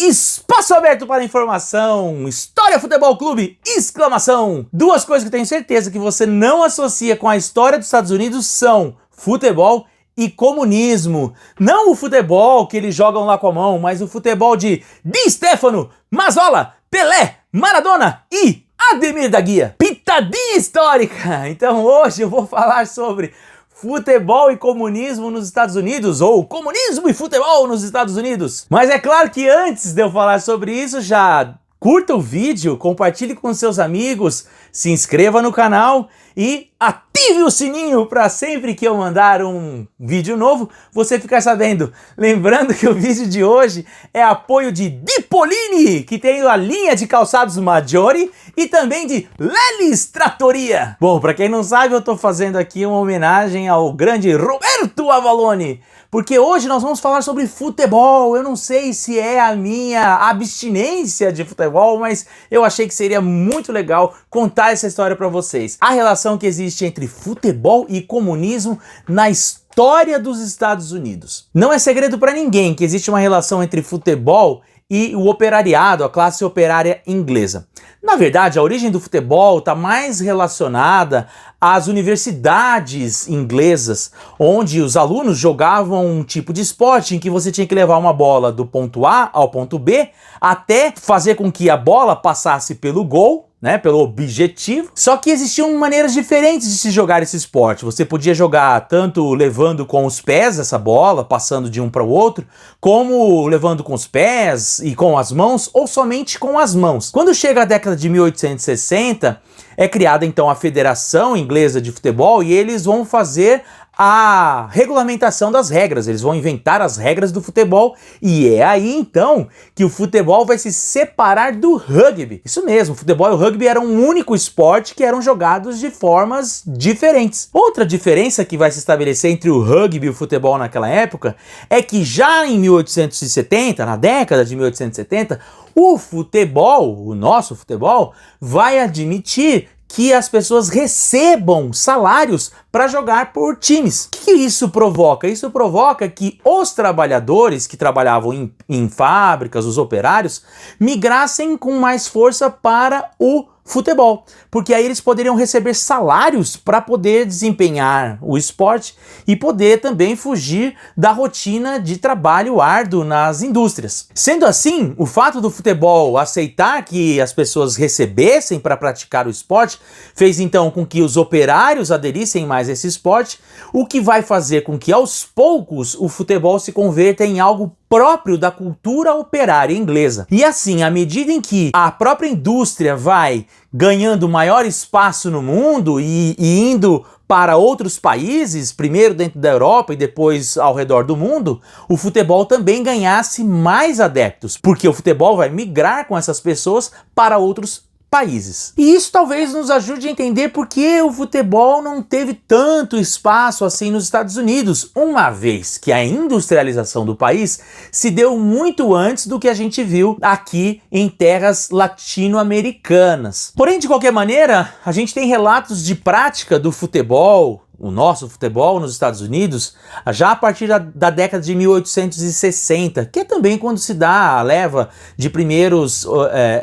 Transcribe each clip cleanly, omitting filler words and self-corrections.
Espaço aberto para informação, História Futebol Clube, exclamação! Duas coisas que eu tenho certeza que você não associa com a história dos Estados Unidos são futebol e comunismo. Não o futebol que eles jogam lá com a mão, mas o futebol de Di Stéfano, Mazzola, Pelé, Maradona e Ademir da Guia. Pitadinha histórica! Então hoje eu vou falar sobre futebol e comunismo nos Estados Unidos, ou comunismo e futebol nos Estados Unidos. Mas é claro que antes de eu falar sobre isso, já curta o vídeo, compartilhe com seus amigos, se inscreva no canal e ative o sininho para sempre que eu mandar um vídeo novo, você ficar sabendo. Lembrando que o vídeo de hoje é apoio de Di Polini, que tem a linha de calçados Maggiore, e também de Lelis Trattoria. Bom, para quem não sabe, eu estou fazendo aqui uma homenagem ao grande Roberto Avalone, porque hoje nós vamos falar sobre futebol. Eu não sei se é a minha abstinência de futebol, mas eu achei que seria muito legal contar essa história para vocês. A relação que existe entre futebol e comunismo na história dos Estados Unidos. Não é segredo para ninguém que existe uma relação entre futebol e o operariado, a classe operária inglesa. Na verdade, a origem do futebol está mais relacionada às universidades inglesas, onde os alunos jogavam um tipo de esporte em que você tinha que levar uma bola do ponto A ao ponto B até fazer com que a bola passasse pelo gol, né, pelo objetivo. Só que existiam maneiras diferentes de se jogar esse esporte. Você podia jogar tanto levando com os pés essa bola, passando de um para o outro, como levando com os pés e com as mãos, ou somente com as mãos. Quando chega a década de 1860, é criada então a Federação Inglesa de Futebol e eles vão fazer a regulamentação das regras, eles vão inventar as regras do futebol e é aí então que o futebol vai se separar do rugby. Isso mesmo, o futebol e o rugby eram um único esporte que eram jogados de formas diferentes. Outra diferença que vai se estabelecer entre o rugby e o futebol naquela época é que já em 1870, na década de 1870, o futebol, o nosso futebol, vai admitir que as pessoas recebam salários para jogar por times. O que isso provoca? Isso provoca que os trabalhadores que trabalhavam em fábricas, os operários, migrassem com mais força para o futebol, porque aí eles poderiam receber salários para poder desempenhar o esporte e poder também fugir da rotina de trabalho árduo nas indústrias. Sendo assim, o fato do futebol aceitar que as pessoas recebessem para praticar o esporte fez então com que os operários aderissem mais a esse esporte, o que vai fazer com que aos poucos o futebol se converta em algo próprio da cultura operária inglesa. E assim, à medida em que a própria indústria vai ganhando maior espaço no mundo e indo para outros países, primeiro dentro da Europa e depois ao redor do mundo, o futebol também ganhasse mais adeptos, porque o futebol vai migrar com essas pessoas para outros países. E isso talvez nos ajude a entender por que o futebol não teve tanto espaço assim nos Estados Unidos, uma vez que a industrialização do país se deu muito antes do que a gente viu aqui em terras latino-americanas. Porém, de qualquer maneira, a gente tem relatos de prática do futebol, o nosso futebol nos Estados Unidos, já a partir da década de 1860, que é também quando se dá a leva de primeiros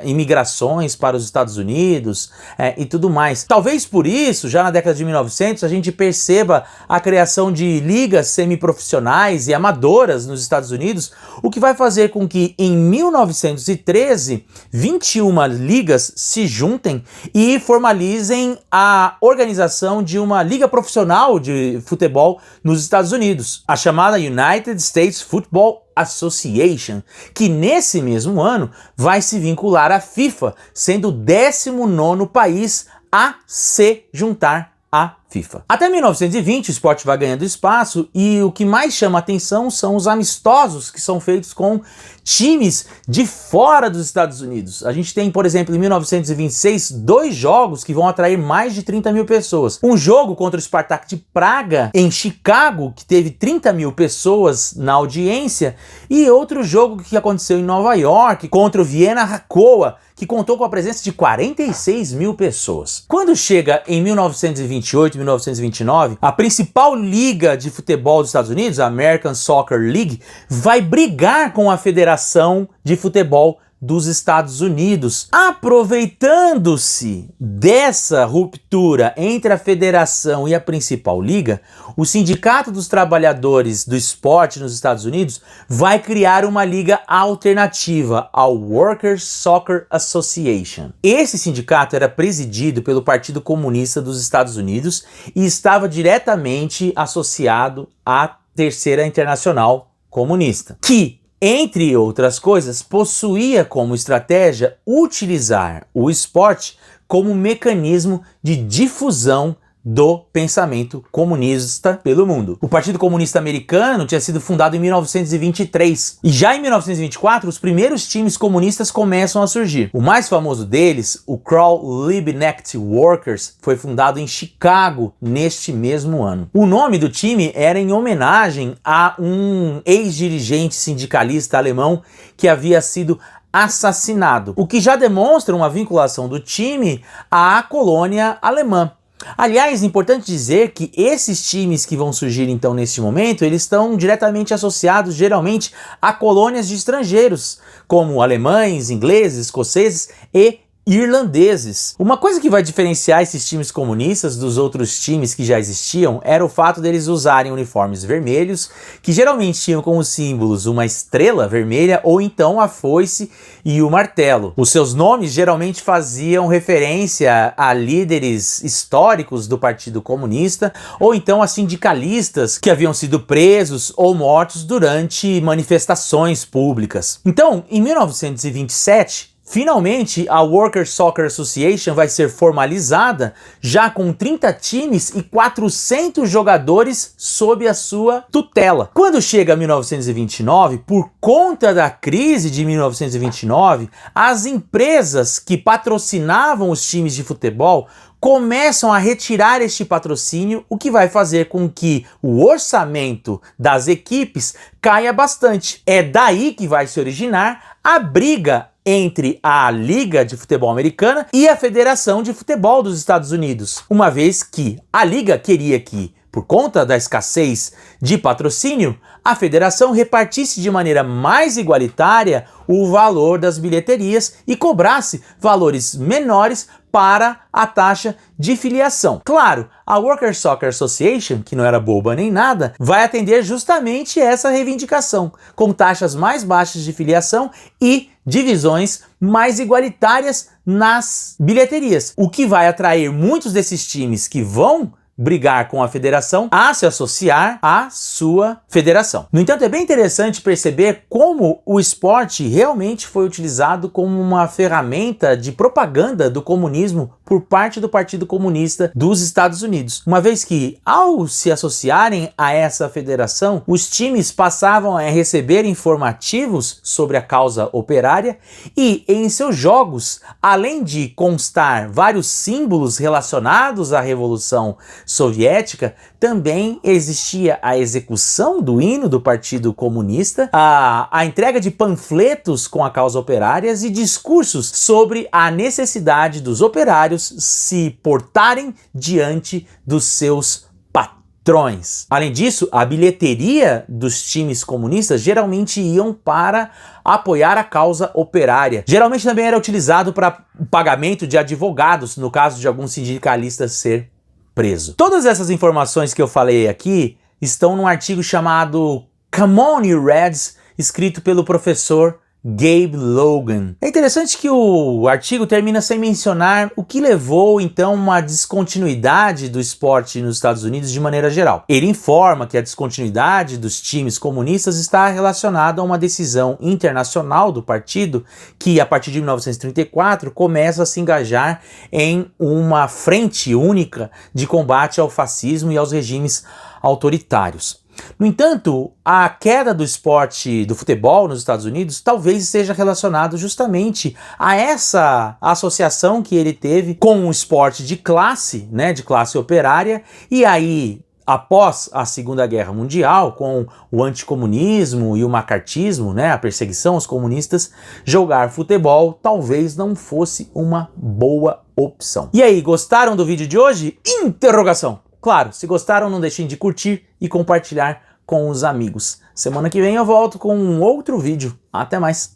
imigrações para os Estados Unidos e tudo mais. Talvez por isso, já na década de 1900, a gente perceba a criação de ligas semiprofissionais e amadoras nos Estados Unidos, o que vai fazer com que em 1913, 21 ligas se juntem e formalizem a organização de uma liga profissional de futebol nos Estados Unidos, a chamada United States Football Association, que nesse mesmo ano vai se vincular à FIFA, sendo o 19º país a se juntar à FIFA. Até 1920 o esporte vai ganhando espaço e o que mais chama atenção são os amistosos que são feitos com times de fora dos Estados Unidos. A gente tem, por exemplo, em 1926, 2 jogos que vão atrair mais de 30 mil pessoas. Um jogo contra o Spartak de Praga, em Chicago, que teve 30 mil pessoas na audiência, e outro jogo que aconteceu em Nova York, contra o Vienna Rakowa, que contou com a presença de 46 mil pessoas. Quando chega em 1928, 1929, a principal liga de futebol dos Estados Unidos, a American Soccer League, vai brigar com a Federação de Futebol dos Estados Unidos. Aproveitando-se dessa ruptura entre a federação e a principal liga, o Sindicato dos Trabalhadores do Esporte nos Estados Unidos vai criar uma liga alternativa, a Workers Soccer Association. Esse sindicato era presidido pelo Partido Comunista dos Estados Unidos e estava diretamente associado à Terceira Internacional Comunista, que, entre outras coisas, possuía como estratégia utilizar o esporte como mecanismo de difusão do pensamento comunista pelo mundo. O Partido Comunista Americano tinha sido fundado em 1923 e já em 1924 os primeiros times comunistas começam a surgir. O mais famoso deles, o Kroll-Liebknecht Workers, foi fundado em Chicago neste mesmo ano. O nome do time era em homenagem a um ex-dirigente sindicalista alemão que havia sido assassinado, o que já demonstra uma vinculação do time à colônia alemã. Aliás, é importante dizer que esses times que vão surgir então neste momento, eles estão diretamente associados geralmente a colônias de estrangeiros, como alemães, ingleses, escoceses e irlandeses. Uma coisa que vai diferenciar esses times comunistas dos outros times que já existiam era o fato deles usarem uniformes vermelhos, que geralmente tinham como símbolos uma estrela vermelha ou então a foice e o martelo. Os seus nomes geralmente faziam referência a líderes históricos do Partido Comunista ou então a sindicalistas que haviam sido presos ou mortos durante manifestações públicas. Então, em 1927, finalmente, a Workers Soccer Association vai ser formalizada, já com 30 times e 400 jogadores sob a sua tutela. Quando chega 1929, por conta da crise de 1929, as empresas que patrocinavam os times de futebol começam a retirar este patrocínio, o que vai fazer com que o orçamento das equipes caia bastante. É daí que vai se originar a briga entre a Liga de Futebol Americana e a Federação de Futebol dos Estados Unidos, uma vez que a Liga queria que, por conta da escassez de patrocínio, a federação repartisse de maneira mais igualitária o valor das bilheterias e cobrasse valores menores para a taxa de filiação. Claro, a Workers Soccer Association, que não era boba nem nada, vai atender justamente essa reivindicação, com taxas mais baixas de filiação e divisões mais igualitárias nas bilheterias, o que vai atrair muitos desses times que vão brigar com a federação a se associar à sua federação. No entanto, é bem interessante perceber como o esporte realmente foi utilizado como uma ferramenta de propaganda do comunismo por parte do Partido Comunista dos Estados Unidos, uma vez que, ao se associarem a essa federação, os times passavam a receber informativos sobre a causa operária e, em seus jogos, além de constar vários símbolos relacionados à Revolução Soviética, também existia a execução do hino do Partido Comunista, a entrega de panfletos com a causa operária e discursos sobre a necessidade dos operários se portarem diante dos seus patrões. Além disso, a bilheteria dos times comunistas geralmente iam para apoiar a causa operária. Geralmente também era utilizado para o pagamento de advogados, no caso de algum sindicalista ser preso. Todas essas informações que eu falei aqui estão num artigo chamado Come On You Reds, escrito pelo professor Gabe Logan. É interessante que o artigo termina sem mencionar o que levou então uma descontinuidade do esporte nos Estados Unidos de maneira geral. Ele informa que a descontinuidade dos times comunistas está relacionada a uma decisão internacional do partido que, a partir de 1934, começa a se engajar em uma frente única de combate ao fascismo e aos regimes autoritários. No entanto, a queda do esporte do futebol nos Estados Unidos talvez esteja relacionado justamente a essa associação que ele teve com o esporte de classe, né, de classe operária, e aí, após a Segunda Guerra Mundial, com o anticomunismo e o macartismo, né, a perseguição aos comunistas, jogar futebol talvez não fosse uma boa opção. E aí, gostaram do vídeo de hoje? Interrogação! Claro, se gostaram, não deixem de curtir e compartilhar com os amigos. Semana que vem eu volto com um outro vídeo. Até mais!